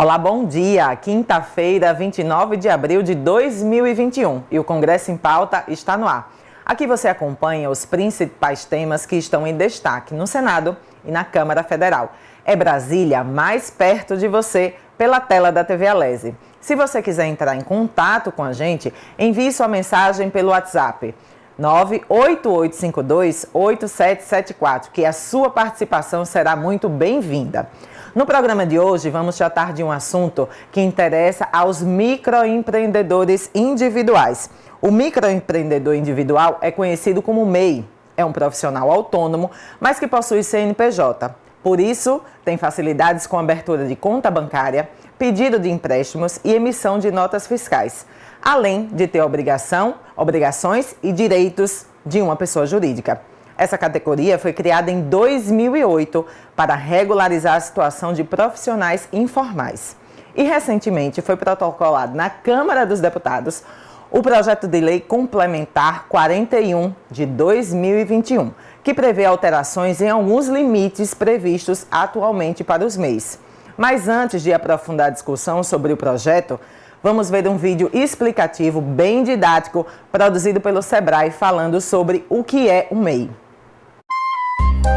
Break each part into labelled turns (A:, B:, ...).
A: Olá, bom dia! Quinta-feira, 29 de abril de 2021 e o Congresso em Pauta está no ar. Aqui você acompanha os principais temas que estão em destaque no Senado e na Câmara Federal. É Brasília mais perto de você pela tela da TV Alese. Se você quiser entrar em contato com a gente, envie sua mensagem pelo WhatsApp 988528774, que a sua participação será muito bem-vinda. No programa de hoje, vamos tratar de um assunto que interessa aos microempreendedores individuais. O microempreendedor individual é conhecido como MEI. É um profissional autônomo, mas que possui CNPJ. Por isso, tem facilidades com abertura de conta bancária, pedido de empréstimos e emissão de notas fiscais, além de ter obrigações e direitos de uma pessoa jurídica. Essa categoria foi criada em 2008 para regularizar a situação de profissionais informais. E recentemente foi protocolado na Câmara dos Deputados o projeto de lei complementar 41 de 2021, que prevê alterações em alguns limites previstos atualmente para os MEIs. Mas antes de aprofundar a discussão sobre o projeto, vamos ver um vídeo explicativo bem didático produzido pelo Sebrae falando sobre o que é o MEI.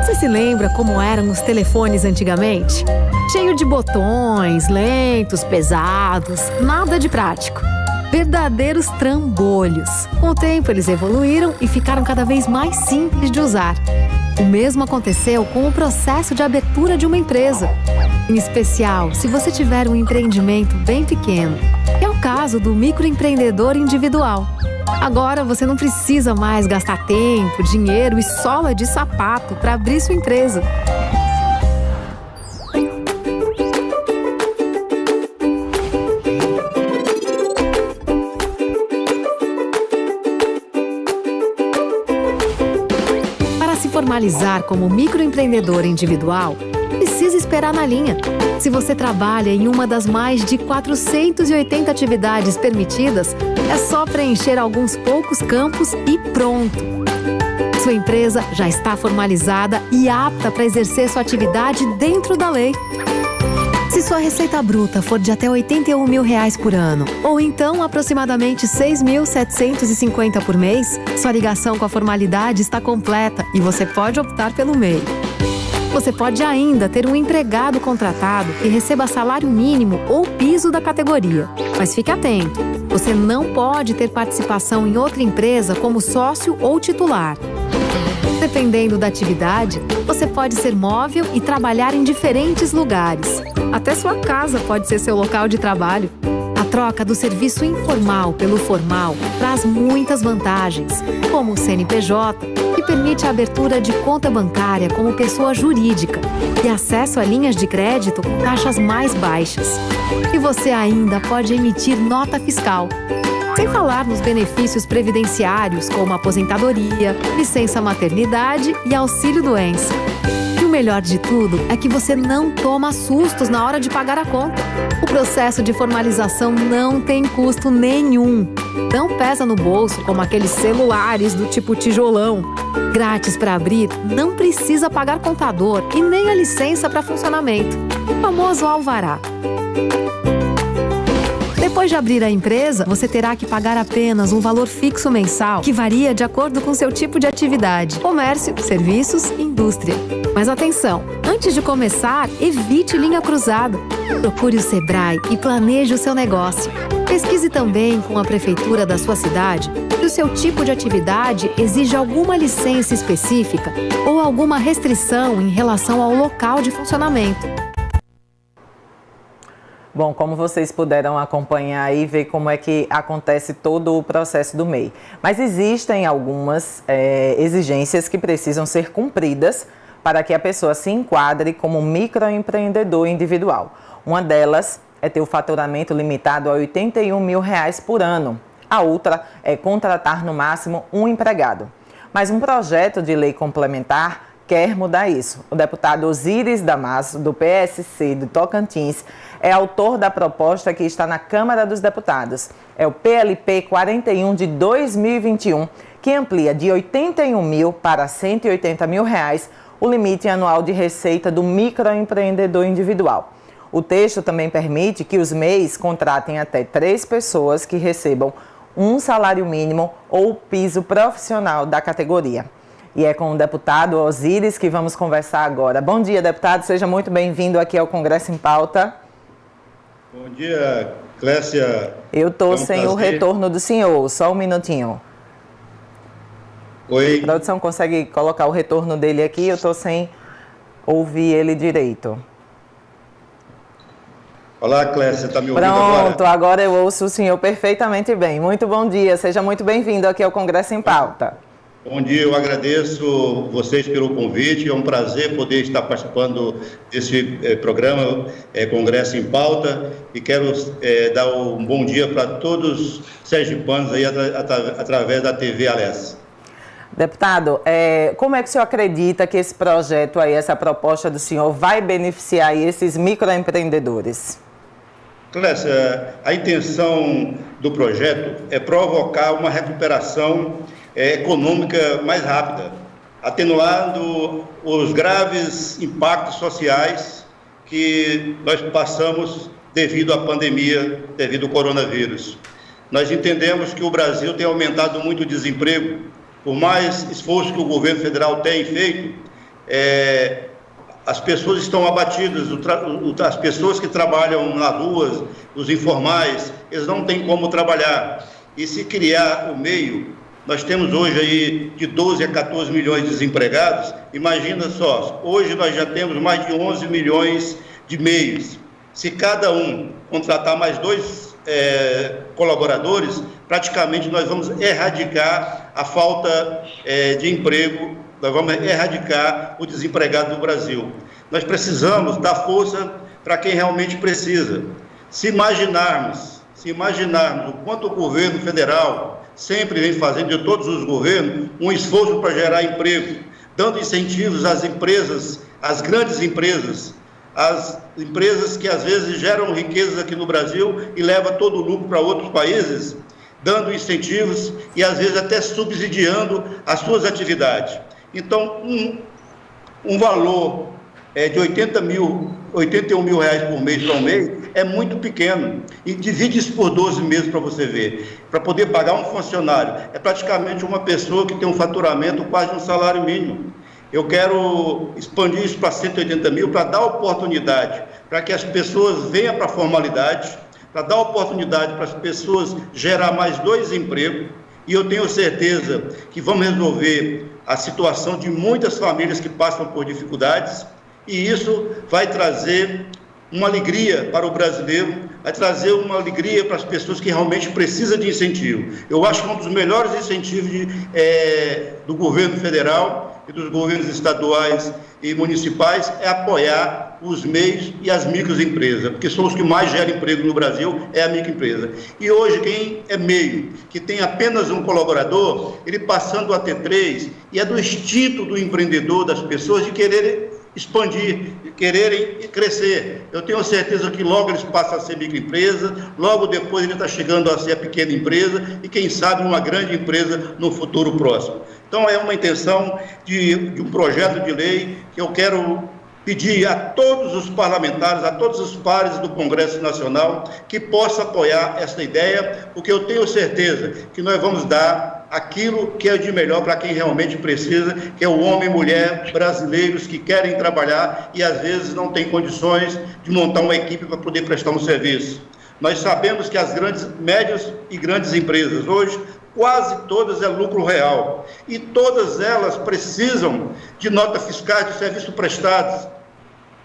B: Você se lembra como eram os telefones antigamente? Cheio de botões, lentos, pesados, nada de prático. Verdadeiros trambolhos. Com o tempo eles evoluíram e ficaram cada vez mais simples de usar. O mesmo aconteceu com o processo de abertura de uma empresa. Em especial, se você tiver um empreendimento bem pequeno. É o caso do microempreendedor individual. Agora você não precisa mais gastar tempo, dinheiro e sola de sapato para abrir sua empresa. Para se formalizar como microempreendedor individual, precisa esperar na linha. Se você trabalha em uma das mais de 480 atividades permitidas, é só preencher alguns poucos campos e pronto. Sua empresa já está formalizada e apta para exercer sua atividade dentro da lei. Se sua receita bruta for de até R$ 81 mil por ano, ou então aproximadamente R$ 6.750 por mês, sua ligação com a formalidade está completa e você pode optar pelo MEI. Você pode ainda ter um empregado contratado que receba salário mínimo ou piso da categoria. Mas fique atento, você não pode ter participação em outra empresa como sócio ou titular. Dependendo da atividade, você pode ser móvel e trabalhar em diferentes lugares. Até sua casa pode ser seu local de trabalho. A troca do serviço informal pelo formal traz muitas vantagens, como o CNPJ, que permite a abertura de conta bancária como pessoa jurídica e acesso a linhas de crédito com taxas mais baixas. E você ainda pode emitir nota fiscal. Sem falar nos benefícios previdenciários como aposentadoria, licença maternidade e auxílio-doença. E o melhor de tudo é que você não toma sustos na hora de pagar a conta. O processo de formalização não tem custo nenhum. Não pesa no bolso como aqueles celulares do tipo tijolão. Grátis para abrir, não precisa pagar contador e nem a licença para funcionamento. O famoso alvará. Depois de abrir a empresa, você terá que pagar apenas um valor fixo mensal, que varia de acordo com seu tipo de atividade, comércio, serviços e indústria. Mas atenção, antes de começar, evite linha cruzada. Procure o Sebrae e planeje o seu negócio. Pesquise também com a prefeitura da sua cidade se o seu tipo de atividade exige alguma licença específica ou alguma restrição em relação ao local de funcionamento.
A: Bom, como vocês puderam acompanhar e ver como é que acontece todo o processo do MEI. Mas existem algumas exigências que precisam ser cumpridas para que a pessoa se enquadre como microempreendedor individual. Uma delas é ter o faturamento limitado a R$ 81 mil por ano. A outra é contratar no máximo um empregado. Mas um projeto de lei complementar quer mudar isso. O deputado Osíris Damaso, do PSC do Tocantins, é autor da proposta que está na Câmara dos Deputados. É o PLP 41 de 2021, que amplia de R$ 81 mil para R$ 180 mil o limite anual de receita do microempreendedor individual. O texto também permite que os MEIs contratem até 3 pessoas que recebam um salário mínimo ou piso profissional da categoria. E é com o deputado Osíris que vamos conversar agora. Bom dia, deputado. Seja muito bem-vindo aqui ao Congresso em Pauta.
C: Bom dia, Clécia.
A: Eu estou sem o retorno do senhor, só um minutinho.
C: Oi.
A: A produção consegue colocar o retorno dele aqui? Eu estou sem ouvir ele direito.
C: Olá, Clécia, está me ouvindo agora?
A: Pronto, agora eu ouço o senhor perfeitamente bem. Muito bom dia, seja muito bem-vindo aqui ao Congresso em Pauta.
C: Bom dia, eu agradeço vocês pelo convite, é um prazer poder estar participando desse programa Congresso em Pauta e quero dar um bom dia para todos os sergipanos aí através da TV Alessa.
A: Deputado, como é que o senhor acredita que esse projeto aí, essa proposta do senhor vai beneficiar aí esses microempreendedores?
C: Clécia, a intenção do projeto é provocar uma recuperação econômica mais rápida, atenuando os graves impactos sociais que nós passamos devido à pandemia, devido ao coronavírus. Nós entendemos que o Brasil tem aumentado muito o desemprego, por mais esforço que o governo federal tem feito, as pessoas estão abatidas, as pessoas que trabalham nas ruas, os informais, eles não têm como trabalhar. E se criar o meio, nós temos hoje aí de 12 a 14 milhões de desempregados, imagina só, hoje nós já temos mais de 11 milhões de meios. Se cada um contratar mais 2 colaboradores, praticamente nós vamos erradicar a falta de emprego, nós vamos erradicar o desempregado do Brasil. Nós precisamos dar força para quem realmente precisa. Se imaginarmos o quanto o governo federal sempre vem fazendo, de todos os governos, um esforço para gerar emprego, dando incentivos às empresas, às grandes empresas, as empresas que às vezes geram riquezas aqui no Brasil e levam todo o lucro para outros países, dando incentivos e às vezes até subsidiando as suas atividades. Então, um valor de 81 mil reais por mês para um mês é muito pequeno. E divide isso por 12 meses para você ver. Para poder pagar um funcionário, é praticamente uma pessoa que tem um faturamento quase um salário mínimo. Eu quero expandir isso para 180 mil, para dar oportunidade, para que as pessoas venham para a formalidade, para dar oportunidade para as pessoas gerar mais 2 empregos. E eu tenho certeza que vamos resolver a situação de muitas famílias que passam por dificuldades, e isso vai trazer uma alegria para o brasileiro, vai trazer uma alegria para as pessoas que realmente precisam de incentivo. Eu acho que um dos melhores incentivos do governo federal e dos governos estaduais e municipais é apoiar os MEIs e as microempresas, porque são os que mais geram emprego no Brasil, é a microempresa. E hoje quem é MEI, que tem apenas um colaborador, ele passando a ter 3, e é do instinto do empreendedor, das pessoas, de querer expandir, de quererem crescer. Eu tenho certeza que logo eles passam a ser microempresa, logo depois ele está chegando a ser a pequena empresa e quem sabe uma grande empresa no futuro próximo. Então é uma intenção de um projeto de lei que eu quero pedir a todos os parlamentares, a todos os pares do Congresso Nacional que possam apoiar essa ideia, porque eu tenho certeza que nós vamos dar aquilo que é de melhor para quem realmente precisa, que é o homem e mulher brasileiros que querem trabalhar e às vezes não têm condições de montar uma equipe para poder prestar um serviço. Nós sabemos que as médias e grandes empresas hoje, quase todas é lucro real, e todas elas precisam de nota fiscal de serviços prestados,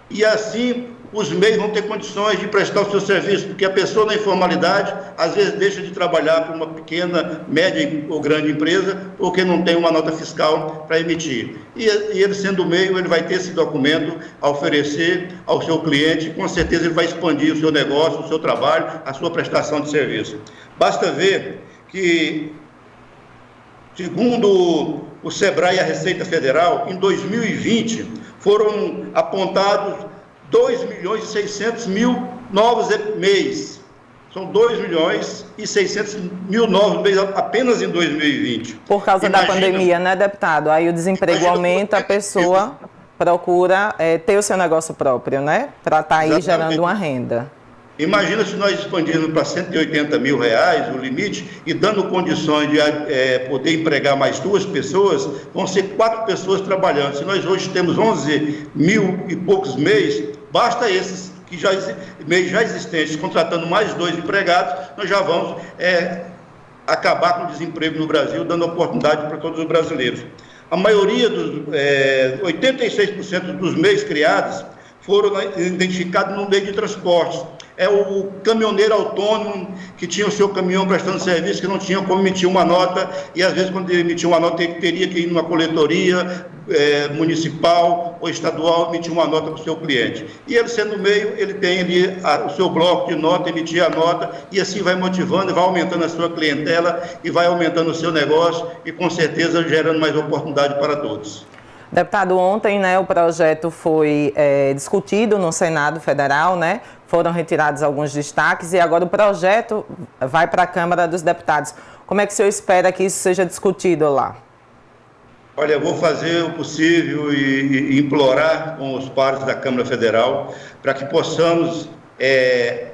C: e assim os meios vão ter condições de prestar o seu serviço, porque a pessoa na informalidade, às vezes deixa de trabalhar para uma pequena, média ou grande empresa, porque não tem uma nota fiscal para emitir. E ele sendo meio, ele vai ter esse documento a oferecer ao seu cliente, com certeza ele vai expandir o seu negócio, o seu trabalho, a sua prestação de serviço. Basta ver que, segundo o SEBRAE e a Receita Federal, em 2020 foram apontados 2.600.000 novos MEIs. São 2.600.000 novos MEIs apenas em 2020.
A: Por causa da pandemia, né, deputado? Aí o desemprego aumenta, a pessoa... procura ter o seu negócio próprio, né? Para estar aí gerando uma renda.
C: Imagina se nós expandirmos para R$180 mil o limite e dando condições de poder empregar mais 2 pessoas, vão ser 4 pessoas trabalhando. Se nós hoje temos 11 mil e poucos MEIs, basta esses que MEIs já existentes, contratando mais 2 empregados, nós já vamos acabar com o desemprego no Brasil, dando oportunidade para todos os brasileiros. A maioria dos 86% dos MEIs criados foram identificados no meio de transportes. É o caminhoneiro autônomo que tinha o seu caminhão prestando serviço, que não tinha como emitir uma nota, e às vezes quando ele emitia uma nota, ele teria que ir numa coletoria municipal ou estadual, emitir uma nota para o seu cliente. E ele sendo meio, ele tem ali o seu bloco de nota, emitir a nota, e assim vai motivando, vai aumentando a sua clientela, e vai aumentando o seu negócio, e com certeza gerando mais oportunidade para todos.
A: Deputado, ontem, né, o projeto foi discutido no Senado Federal, né? Foram retirados alguns destaques e agora o projeto vai para a Câmara dos Deputados. Como é que o senhor espera que isso seja discutido lá?
C: Olha, eu vou fazer o possível e implorar com os pares da Câmara Federal para que possamos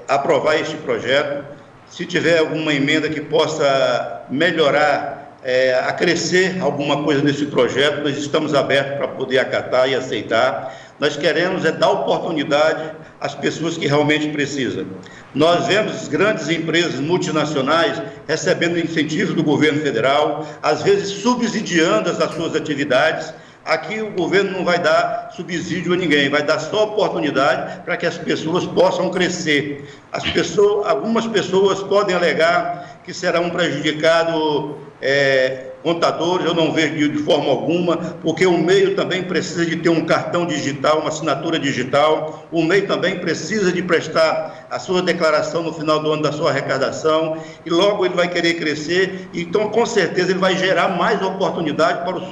C: aprovar este projeto. Se tiver alguma emenda que possa melhorar, acrescer alguma coisa nesse projeto, nós estamos abertos para poder acatar e aceitar. Nós queremos dar oportunidade às pessoas que realmente precisam. Nós vemos grandes empresas multinacionais recebendo incentivos do governo federal, às vezes subsidiando as suas atividades. Aqui o governo não vai dar subsídio a ninguém, vai dar só oportunidade para que as pessoas possam crescer. Algumas pessoas podem alegar que serão prejudicados contadores, eu não vejo de forma alguma, porque o MEI também precisa de ter um cartão digital, uma assinatura digital, o MEI também precisa de prestar a sua declaração no final do ano da sua arrecadação, e logo ele vai querer crescer, então com certeza ele vai gerar mais oportunidade para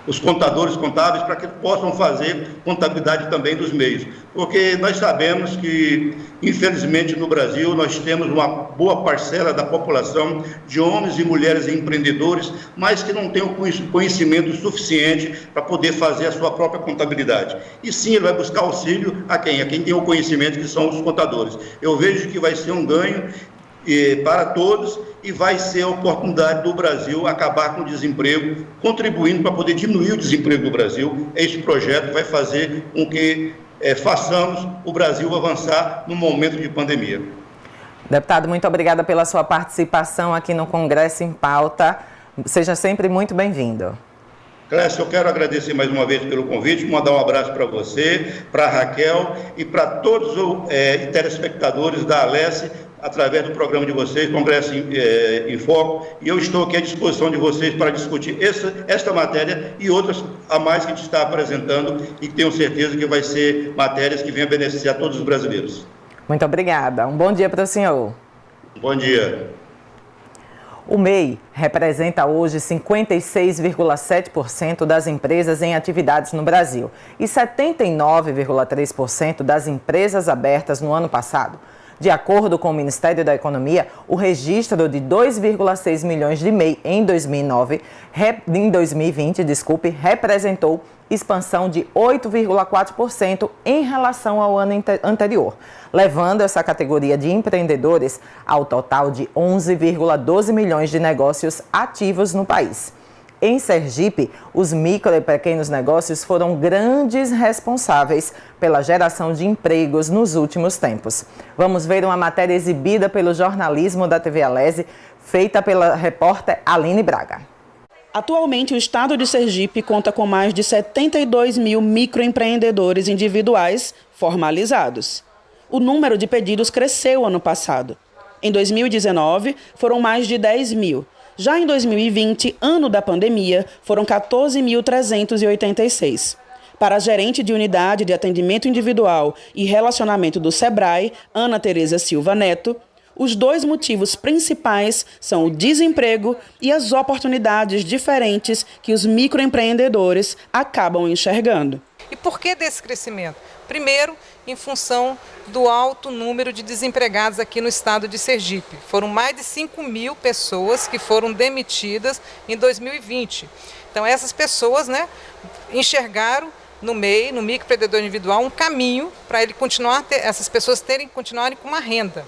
C: os contadores contábeis, para que possam fazer contabilidade também dos meios. Porque nós sabemos que, infelizmente, no Brasil, nós temos uma boa parcela da população de homens e mulheres empreendedores, mas que não tem o conhecimento suficiente para poder fazer a sua própria contabilidade. E sim, ele vai buscar auxílio a quem? A quem tem o conhecimento, que são os contadores. Eu vejo que vai ser um ganho para todos, e vai ser a oportunidade do Brasil acabar com o desemprego, contribuindo para poder diminuir o desemprego do Brasil. Este projeto vai fazer com que façamos o Brasil avançar no momento de pandemia.
A: Deputado, muito obrigada pela sua participação aqui no Congresso em Pauta. Seja sempre muito bem-vindo.
C: Clécio, eu quero agradecer mais uma vez pelo convite, mandar um abraço para você, para a Raquel e para todos os telespectadores da Alesse, através do programa de vocês, Congresso em Foco, e eu estou aqui à disposição de vocês para discutir esta matéria e outras a mais que a gente está apresentando, e tenho certeza que vai ser matérias que venham beneficiar todos os brasileiros.
A: Muito obrigada. Um bom dia para o senhor.
C: Bom dia.
A: O MEI representa hoje 56,7% das empresas em atividades no Brasil e 79,3% das empresas abertas no ano passado. De acordo com o Ministério da Economia, o registro de 2,6 milhões de MEI em 2020 representou expansão de 8,4% em relação ao ano anterior, levando essa categoria de empreendedores ao total de 11,12 milhões de negócios ativos no país. Em Sergipe, os micro e pequenos negócios foram grandes responsáveis pela geração de empregos nos últimos tempos. Vamos ver uma matéria exibida pelo jornalismo da TV Alesse, feita pela repórter Aline Braga.
D: Atualmente, o estado de Sergipe conta com mais de 72 mil microempreendedores individuais formalizados. O número de pedidos cresceu ano passado. Em 2019, foram mais de 10 mil. Já em 2020, ano da pandemia, foram 14.386. Para a gerente de unidade de atendimento individual e relacionamento do Sebrae, Ana Tereza Silva Neto, os dois motivos principais são o desemprego e as oportunidades diferentes que os microempreendedores acabam enxergando.
E: E por que desse crescimento? Primeiro, em função do alto número de desempregados aqui no estado de Sergipe. Foram mais de 5.000 pessoas que foram demitidas em 2020. Então essas pessoas, né, enxergaram no MEI, no microempreendedor individual, um caminho para ele essas pessoas continuarem com uma renda.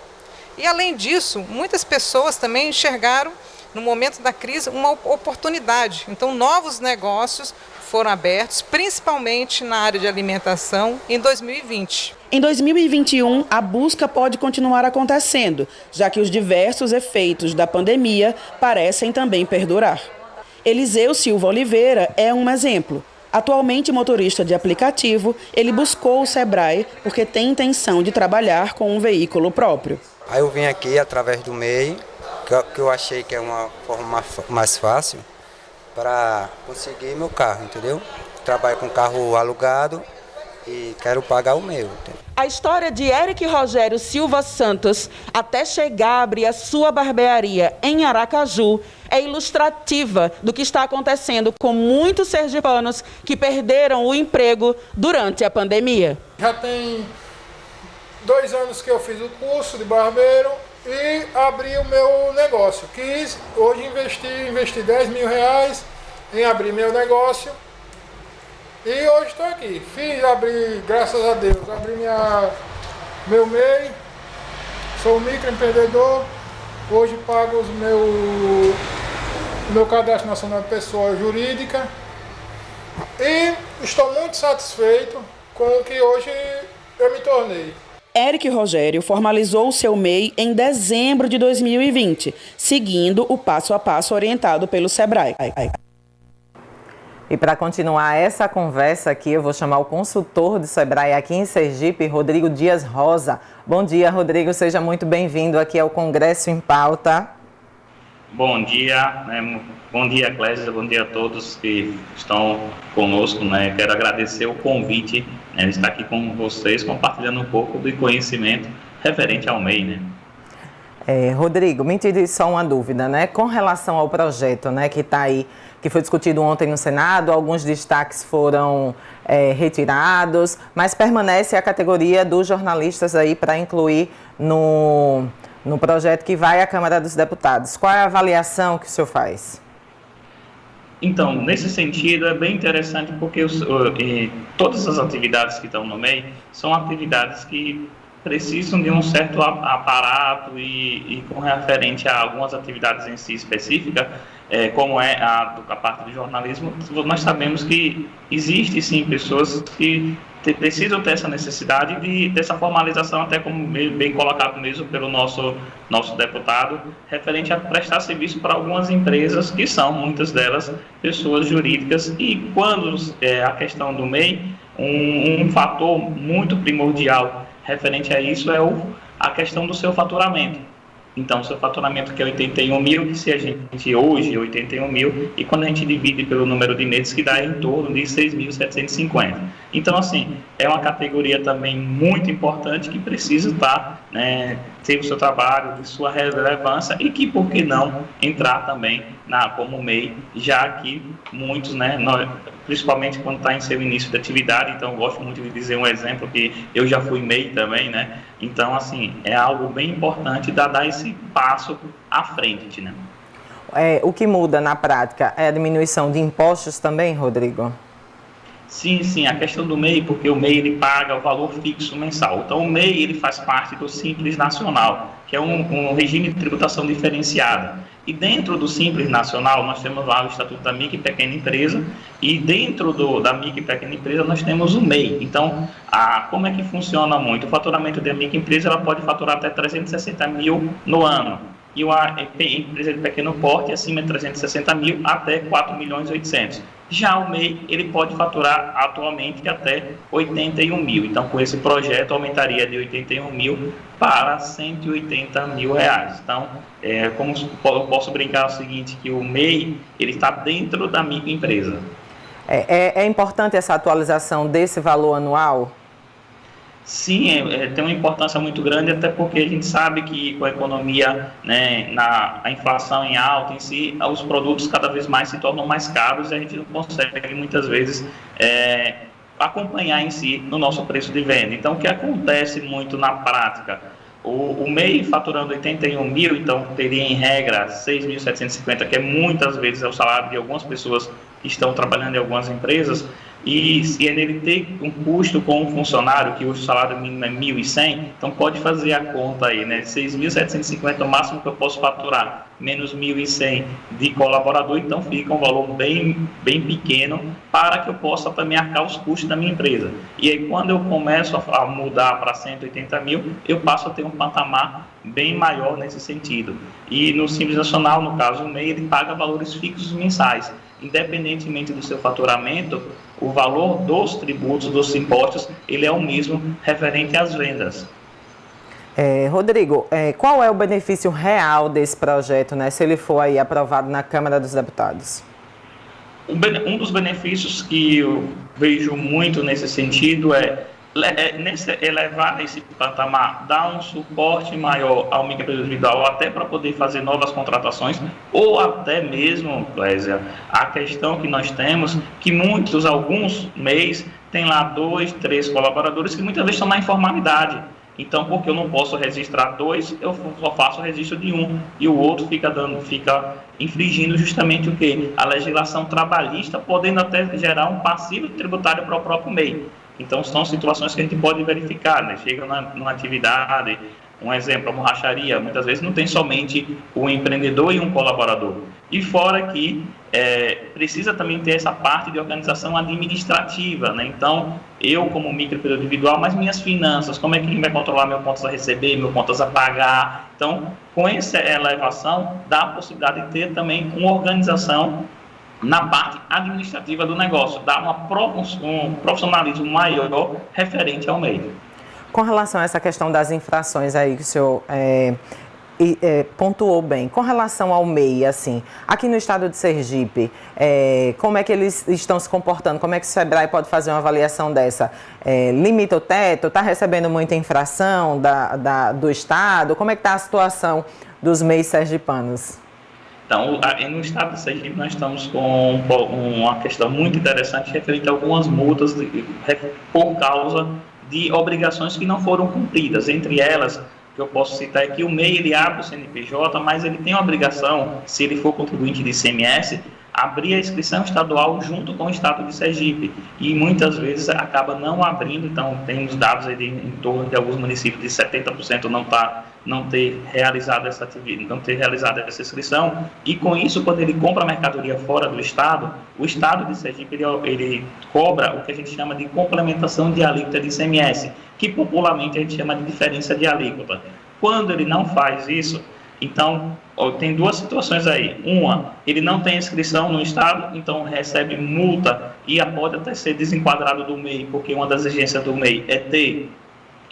E: E além disso, muitas pessoas também enxergaram no momento da crise uma oportunidade. Então novos negócios foram abertos, principalmente na área de alimentação, em 2020.
D: Em 2021, a busca pode continuar acontecendo, já que os diversos efeitos da pandemia parecem também perdurar. Eliseu Silva Oliveira é um exemplo. Atualmente motorista de aplicativo, ele buscou o Sebrae porque tem intenção de trabalhar com um veículo próprio.
F: Aí eu vim aqui através do MEI, que eu achei que é uma forma mais fácil para conseguir meu carro, entendeu? Trabalho com carro alugado e quero pagar o meu. Entendeu?
D: A história de Eric Rogério Silva Santos até chegar a abrir a sua barbearia em Aracaju é ilustrativa do que está acontecendo com muitos sergipanos que perderam o emprego durante a pandemia.
G: Já tem 2 anos que eu fiz o curso de barbeiro e abri o meu negócio. Hoje investi 10 mil reais em abrir meu negócio e hoje estou aqui. Abri, graças a Deus, abri meu MEI, sou um microempreendedor, hoje pago o meu cadastro nacional de pessoa jurídica e estou muito satisfeito com o que hoje eu me tornei.
D: Eric Rogério formalizou o seu MEI em dezembro de 2020, seguindo o passo a passo orientado pelo Sebrae.
A: E para continuar essa conversa aqui, eu vou chamar o consultor do Sebrae aqui em Sergipe, Rodrigo Dias Rosa. Bom dia, Rodrigo, seja muito bem-vindo aqui ao Congresso em Pauta.
H: Bom dia, bom dia, Clésia, bom dia a todos que estão conosco, né? Quero agradecer o convite, de estar aqui com vocês, compartilhando um pouco do conhecimento referente ao MEI, né?
A: Rodrigo, me tire só uma dúvida, né? Com relação ao projeto, né, que está aí, que foi discutido ontem no Senado, alguns destaques foram retirados, mas permanece a categoria dos jornalistas aí para incluir no projeto que vai à Câmara dos Deputados. Qual é a avaliação que o senhor faz?
H: Então, nesse sentido, é bem interessante porque todas as atividades que estão no MEI são atividades que precisam de um certo aparato e com referente a algumas atividades em si específicas, como é a parte do jornalismo, nós sabemos que existe sim pessoas que precisam ter essa necessidade dessa formalização, até como bem colocado mesmo pelo nosso deputado, referente a prestar serviço para algumas empresas, que são, muitas delas, pessoas jurídicas, e quando a questão do MEI, um fator muito primordial referente a isso é a questão do seu faturamento. Então, o seu faturamento que é 81 mil, que se a gente hoje é 81 mil, e quando a gente divide pelo número de meses, que dá em torno de 6.750. Então, assim, é uma categoria também muito importante que precisa estar, ter o seu trabalho, de sua relevância, e que, por que não, entrar também como MEI, já que muitos, principalmente quando está em seu início de atividade, então eu gosto muito de dizer um exemplo que eu já fui MEI também, Então, assim, é algo bem importante dar esse passo à frente,
A: O que muda na prática é a diminuição de impostos também, Rodrigo?
H: Sim, a questão do MEI, porque o MEI ele paga o valor fixo mensal. Então, o MEI ele faz parte do Simples Nacional, que é um regime de tributação diferenciada. E dentro do Simples Nacional, nós temos lá o Estatuto da Micro e Pequena Empresa, e dentro da Micro e Pequena Empresa, nós temos o MEI. Então, como é que funciona muito? O faturamento da microempresa, ela pode faturar até 360 mil no ano. E a empresa de pequeno porte, acima de 360 mil, até 4.800.000. Já o MEI, ele pode faturar atualmente até 81 mil. Então, com esse projeto, aumentaria de 81 mil para 180 mil reais. Então, como eu posso brincar o seguinte, que o MEI, ele está dentro da microempresa.
A: É importante essa atualização desse valor anual?
H: Sim, tem uma importância muito grande, até porque a gente sabe que com a economia, a inflação em alta em si, os produtos cada vez mais se tornam mais caros e a gente não consegue muitas vezes acompanhar em si no nosso preço de venda. Então, o que acontece muito na prática? O MEI faturando 81 mil, então teria em regra 6.750, que muitas vezes é o salário de algumas pessoas que estão trabalhando em algumas empresas, e se ele tem um custo com um funcionário, que hoje o salário mínimo é 1.100, então pode fazer a conta aí, né? 6.750 é o máximo que eu posso faturar, menos 1.100 de colaborador, então fica um valor bem pequeno para que eu possa também arcar os custos da minha empresa. E aí, quando eu começo a mudar para 180 mil, eu passo a ter um patamar bem maior nesse sentido. E no Simples Nacional, no caso o MEI, ele paga valores fixos mensais. Independentemente do seu faturamento, o valor dos tributos, dos impostos, ele é o mesmo referente às vendas.
A: Rodrigo, qual é o benefício real desse projeto, né, se ele for aí aprovado na Câmara dos Deputados?
H: Um dos benefícios que eu vejo muito nesse sentido é elevar esse patamar, dar um suporte maior ao microempreendedor individual, até para poder fazer novas contratações, ou até mesmo, Clésia, a questão que nós temos, que alguns MEIs têm lá 2, 3 colaboradores que muitas vezes estão na informalidade. Então, porque eu não posso registrar 2, eu só faço o registro de 1, e o outro fica infringindo justamente o quê? A legislação trabalhista, podendo até gerar um passivo tributário para o próprio MEI. Então, são situações que a gente pode verificar, né? Chega numa atividade, um exemplo, a borracharia, muitas vezes não tem somente um empreendedor e um colaborador. E fora que precisa também ter essa parte de organização administrativa, né? Então, eu como microempreendedor individual, mas minhas finanças, como é que ele vai controlar meus contas a receber, meus contas a pagar? Então, com essa elevação, dá a possibilidade de ter também uma organização na parte administrativa do negócio, dá um profissionalismo maior referente ao MEI.
A: Com relação a essa questão das infrações aí que o senhor pontuou bem, com relação ao MEI, assim, aqui no estado de Sergipe, como é que eles estão se comportando? Como é que o SEBRAE pode fazer uma avaliação dessa? Limita o teto? Está recebendo muita infração do estado? Como é que está a situação dos MEIs sergipanos?
H: Então, no estado de Sergipe, nós estamos com uma questão muito interessante referente a algumas multas por causa de obrigações que não foram cumpridas. Entre elas, que eu posso citar aqui, o MEI ele abre o CNPJ, mas ele tem a obrigação, se ele for contribuinte de ICMS, abrir a inscrição estadual junto com o estado de Sergipe, e muitas vezes acaba não abrindo. Então temos dados aí em torno de alguns municípios de 70% não ter realizado essa atividade, não ter realizado essa inscrição, e com isso, quando ele compra a mercadoria fora do estado, o estado de Sergipe ele cobra o que a gente chama de complementação de alíquota de ICMS, que popularmente a gente chama de diferença de alíquota. Quando ele não faz isso, então, tem duas situações aí. Uma, ele não tem inscrição no estado, então recebe multa e pode até ser desenquadrado do MEI, porque uma das exigências do MEI é ter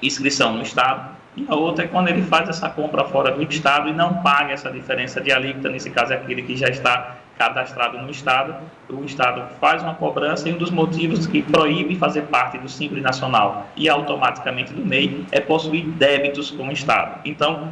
H: inscrição no estado. E a outra é quando ele faz essa compra fora do estado e não paga essa diferença de alíquota, nesse caso é aquele que já está cadastrado no estado, o estado faz uma cobrança, e um dos motivos que proíbe fazer parte do Simples Nacional e automaticamente do MEI é possuir débitos com o estado. Então,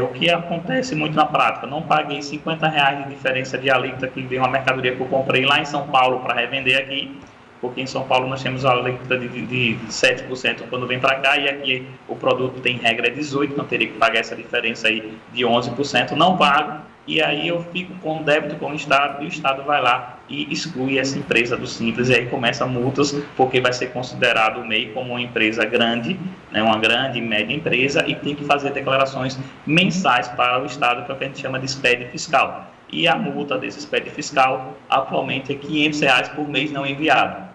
H: o que acontece muito na prática, não paguei R$50 de diferença de alíquota que veio uma mercadoria que eu comprei lá em São Paulo para revender aqui, porque em São Paulo nós temos a alíquota de 7% quando vem para cá, e aqui o produto tem regra 18%, então teria que pagar essa diferença aí de 11%, não pago, e aí eu fico com débito com o Estado, e o Estado vai lá e exclui essa empresa do Simples, e aí começa multas, porque vai ser considerado o MEI como uma empresa grande, né, uma grande e média empresa, e tem que fazer declarações mensais para o Estado, que é o que a gente chama de SPED fiscal. E a multa desse SPED fiscal atualmente é R$500 por mês não enviado.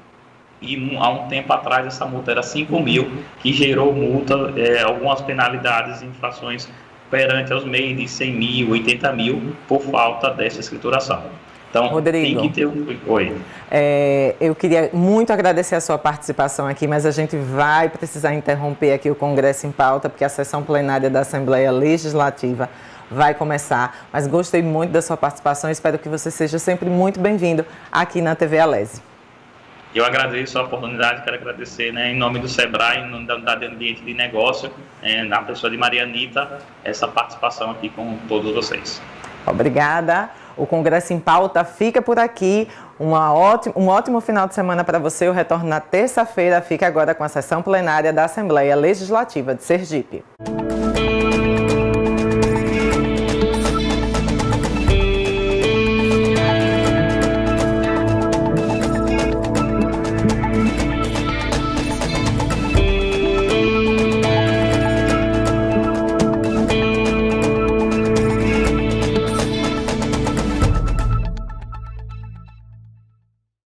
H: E há um tempo atrás essa multa era 5 mil, que gerou multa, algumas penalidades e infrações perante aos MEI de 100 mil, 80 mil, por falta dessa escrituração. Então,
A: Rodrigo,
H: tem que ter Oi.
A: Eu queria muito agradecer a sua participação aqui, mas a gente vai precisar interromper aqui o Congresso em Pauta, porque a sessão plenária da Assembleia Legislativa vai começar. Mas gostei muito da sua participação e espero que você seja sempre muito bem-vindo aqui na TV Alesi.
H: Eu agradeço a oportunidade, quero agradecer, né, em nome do SEBRAE, em nome da Unidade de Ambiente de Negócio, na pessoa de Maria Anita, essa participação aqui com todos vocês.
A: Obrigada. O Congresso em Pauta fica por aqui. Um ótimo final de semana para você. O retorno na terça-feira fica agora com a sessão plenária da Assembleia Legislativa de Sergipe.